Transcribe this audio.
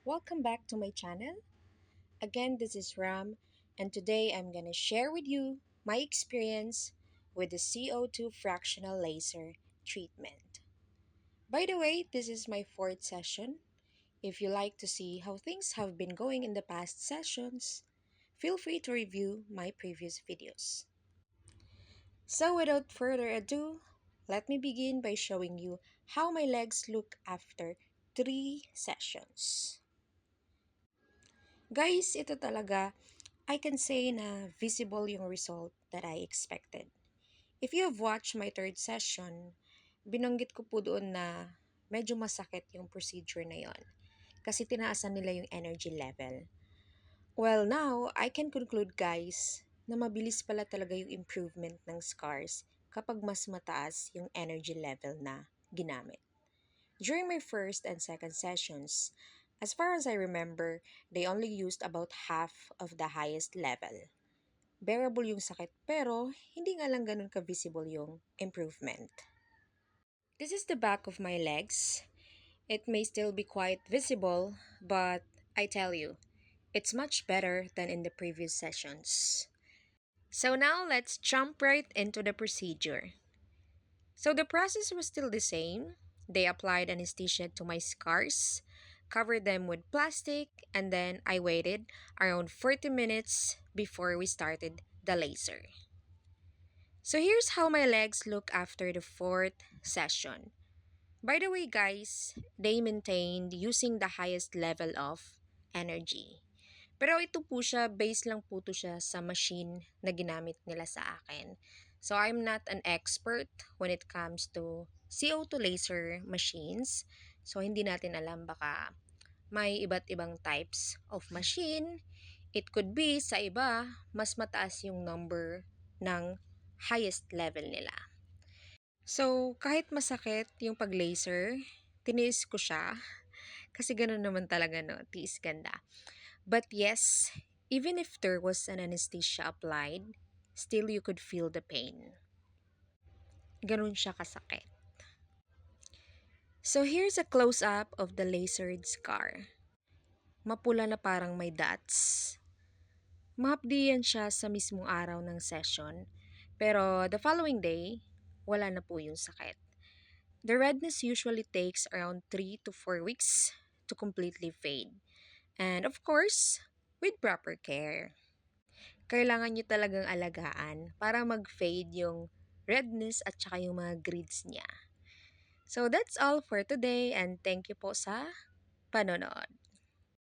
Welcome back to my channel. Again, this is Ram, and today I'm going to share with you my experience with the CO2 fractional laser treatment. By the way, this is my fourth session. If you like to see how things have been going in the past sessions, feel free to review my previous videos. So without further ado, let me begin by showing you how my legs look after 3 sessions. Guys, ito talaga, I can say na visible yung result that I expected. If you have watched my third session, binanggit ko po doon na medyo masakit yung procedure na yon kasi tinaasan nila yung energy level. Well, now, I can conclude guys na mabilis pala talaga yung improvement ng scars kapag mas mataas yung energy level na ginamit. During my first and second sessions, as far as I remember, they only used about half of the highest level. Bearable yung sakit pero hindi nga lang ganun ka-visible yung improvement. This is the back of my legs. It may still be quite visible, but I tell you, it's much better than in the previous sessions. So now let's jump right into the procedure. So the process was still the same. They applied anesthesia to my scars, covered them with plastic, and then I waited around 40 minutes before we started the laser. So here's how my legs look after the fourth session. By the way, guys, they maintained using the highest level of energy. Pero ito po siya, base lang po to siya sa machine na ginamit nila sa akin. So I'm not an expert when it comes to CO2 laser machines. So hindi natin alam, baka may iba't ibang types of machine. It could be sa iba, mas mataas yung number ng highest level nila. So kahit masakit yung pag-laser, tiniis ko siya. Kasi ganun naman talaga, no? Tiis ganda. But yes, even if there was an anesthesia applied, still you could feel the pain. Ganun siya kasakit. So here's a close-up of the lasered scar. Mapula na parang may dots. Mahapdi yan siya sa mismong araw ng session. Pero the following day, wala na po yung sakit. The redness usually takes around 3 to 4 weeks to completely fade. And of course, with proper care. Kailangan nyo talagang alagaan para mag-fade yung redness at saka yung mga grids niya. So that's all for today and thank you po sa panonood.